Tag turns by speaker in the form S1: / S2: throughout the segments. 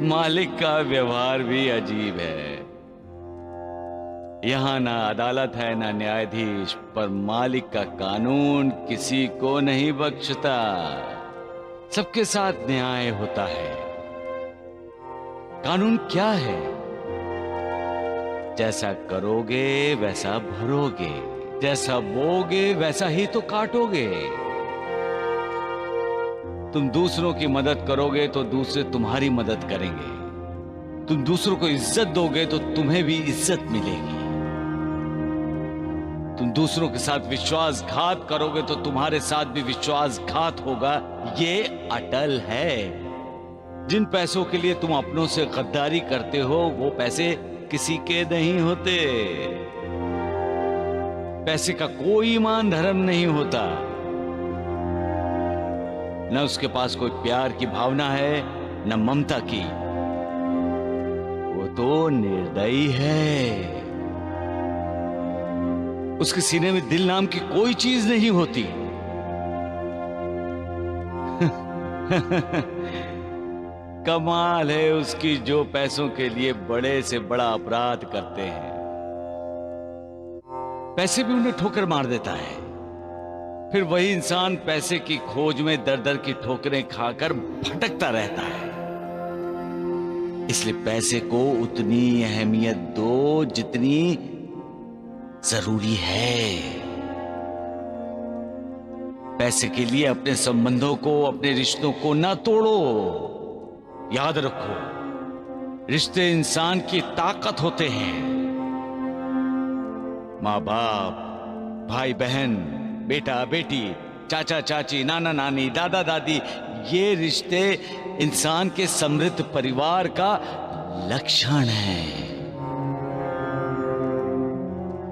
S1: मालिक का व्यवहार भी अजीब है। यहाँ ना अदालत है ना न्यायाधीश, पर मालिक का कानून किसी को नहीं बख्शता। सबके साथ न्याय होता है। कानून क्या है? जैसा करोगे वैसा भरोगे, जैसा बोगे वैसा ही तो काटोगे। तुम दूसरों की मदद करोगे तो दूसरे तुम्हारी मदद करेंगे। तुम दूसरों को इज्जत दोगे तो तुम्हें भी इज्जत मिलेगी। तुम दूसरों के साथ विश्वासघात करोगे तो तुम्हारे साथ भी विश्वासघात होगा। ये अटल है। जिन पैसों के लिए तुम अपनों से गद्दारी करते हो, वो पैसे किसी के नहीं होते। पैसे का कोई ईमान धर्म नहीं होता। न उसके पास कोई प्यार की भावना है, न ममता की। वो तो निर्दयी है। उसके सीने में दिल नाम की कोई चीज नहीं होती। कमाल है उसकी, जो पैसों के लिए बड़े से बड़ा अपराध करते हैं। पैसे भी उन्हें ठोकर मार देता है। फिर वही इंसान पैसे की खोज में दर दर की ठोकरें खाकर भटकता रहता है। इसलिए पैसे को उतनी अहमियत दो जितनी जरूरी है। पैसे के लिए अपने संबंधों को, अपने रिश्तों को ना तोड़ो। याद रखो, रिश्ते इंसान की ताकत होते हैं। माँ बाप, भाई बहन, बेटा बेटी, चाचा चाची, नाना नानी, दादा दादी, ये रिश्ते इंसान के समृद्ध परिवार का लक्षण है।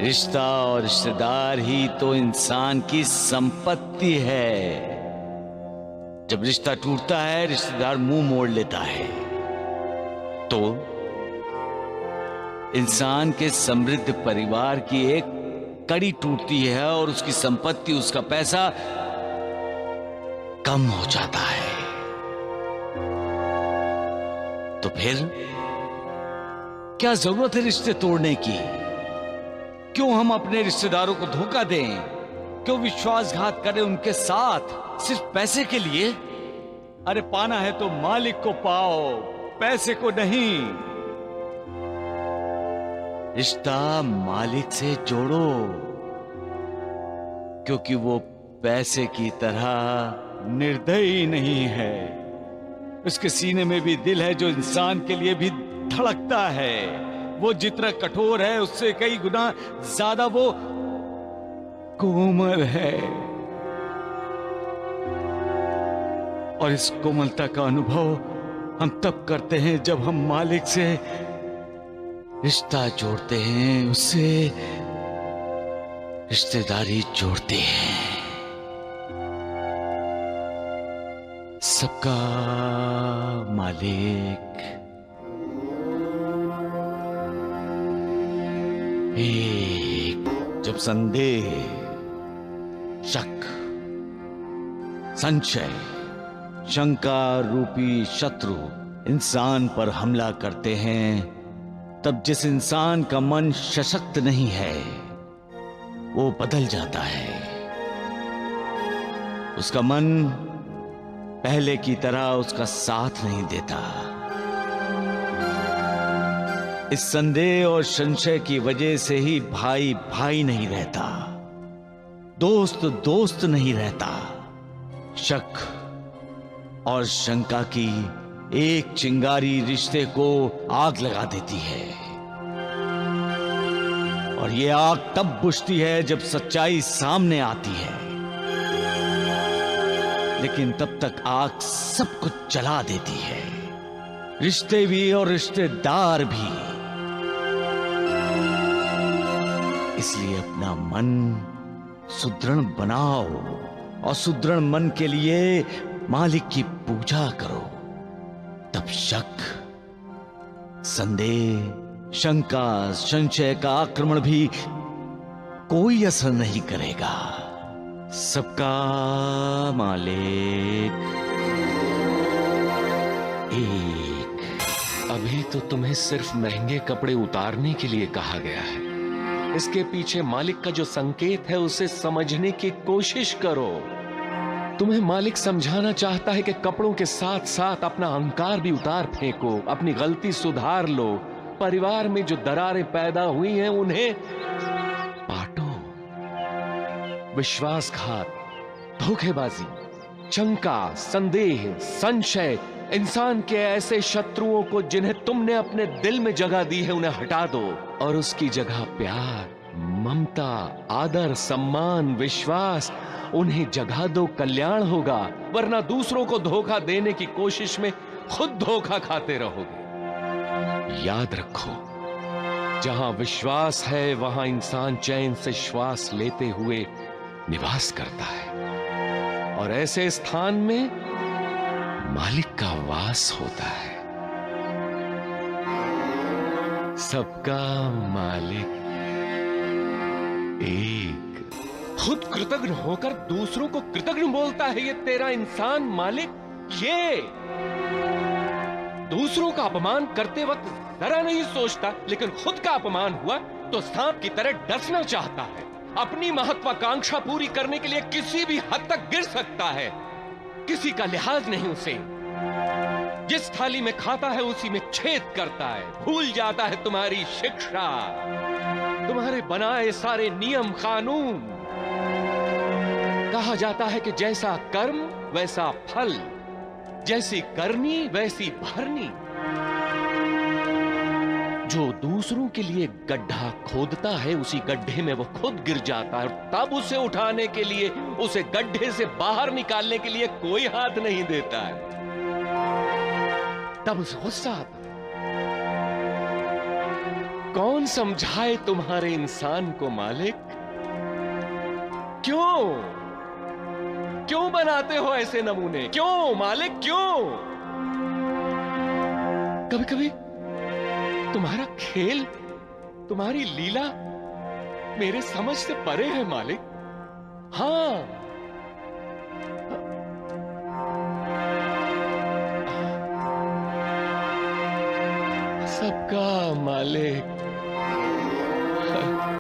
S1: रिश्ता और रिश्तेदार ही तो इंसान की संपत्ति है। जब रिश्ता टूटता है, रिश्तेदार मुंह मोड़ लेता है, तो इंसान के समृद्ध परिवार की एक कड़ी टूटती है और उसकी संपत्ति, उसका पैसा कम हो जाता है। तो फिर क्या जरूरत है रिश्ते तोड़ने की? क्यों हम अपने रिश्तेदारों को धोखा दें? क्यों विश्वासघात करें उनके साथ सिर्फ पैसे के लिए? अरे पाना है तो मालिक को पाओ, पैसे को नहीं। रिश्ता मालिक से जोड़ो, क्योंकि वो पैसे की तरह निर्दयी नहीं है। उसके सीने में भी दिल है जो इंसान के लिए भी धड़कता है। वो जितना कठोर है उससे कई गुना ज्यादा वो कोमल है। और इस कोमलता का अनुभव हम तब करते हैं जब हम मालिक से रिश्ता जोड़ते हैं, उससे रिश्तेदारी जोड़ते हैं। सबका मालिक एक। जब संदेह, शक, संशय, शंका रूपी शत्रु इंसान पर हमला करते हैं, तब जिस इंसान का मन सशक्त नहीं है वो बदल जाता है। उसका मन पहले की तरह उसका साथ नहीं देता। इस संदेह और संशय की वजह से ही भाई भाई नहीं रहता, दोस्त दोस्त नहीं रहता। शक और शंका की एक चिंगारी रिश्ते को आग लगा देती है। और ये आग तब बुझती है जब सच्चाई सामने आती है, लेकिन तब तक आग सब कुछ जला देती है, रिश्ते भी और रिश्तेदार भी। इसलिए अपना मन सुदृढ़ बनाओ और सुदृढ़ मन के लिए मालिक की पूजा करो। तब शक, संदेह, शंका, संशय का आक्रमण भी कोई असर नहीं करेगा। सबका मालिक
S2: तो तुम्हें सिर्फ महंगे कपड़े उतारने के लिए कहा गया है। इसके पीछे मालिक का जो संकेत है उसे समझने की कोशिश करो। तुम्हें मालिक समझाना चाहता है कि कपड़ों के साथ साथ अपना अहंकार भी उतार फेंको, अपनी गलती सुधार लो, परिवार में जो दरारें पैदा हुई हैं उन्हें पाटो। विश्वासघात, धोखेबाजी, शंका, संदेह, संशय, इंसान के ऐसे शत्रुओं को जिन्हें तुमने अपने दिल में जगह दी है उन्हें हटा दो और उसकी जगह प्यार, ममता, आदर, सम्मान, विश्वास उन्हें जगह दो। कल्याण होगा, वरना दूसरों को धोखा देने की कोशिश में खुद धोखा खाते रहोगे। याद रखो, जहां विश्वास है वहां इंसान चैन से श्वास लेते हुए निवास करता है और ऐसे स्थान में मालिक का वास होता है। सबका मालिक एक। खुद कृतज्ञ होकर दूसरों को कृतज्ञ बोलता है ये तेरा इंसान मालिक। ये दूसरों का अपमान करते वक्त जरा नहीं सोचता, लेकिन खुद का अपमान हुआ तो सांप की तरह डसना चाहता है। अपनी महत्वाकांक्षा पूरी करने के लिए किसी भी हद तक गिर सकता है, किसी का लिहाज नहीं उसे। जिस थाली में खाता है उसी में छेद करता है, भूल जाता है तुम्हारी शिक्षा, तुम्हारे बनाए सारे नियम कानून। कहा जाता है कि जैसा कर्म वैसा फल, जैसी करनी वैसी भरनी। जो दूसरों के लिए गड्ढा खोदता है उसी गड्ढे में वो खुद गिर जाता है, तब उसे उठाने के लिए, उसे गड्ढे से बाहर निकालने के लिए कोई हाथ नहीं देता है। तब उसे गुस्सा आता है। कौन समझाए तुम्हारे इंसान को मालिक? क्यों बनाते हो ऐसे नमूने? क्यों मालिक, क्यों? कभी कभी तुम्हारा खेल, तुम्हारी लीला मेरे समझ से परे है मालिक। हां, सबका मालिक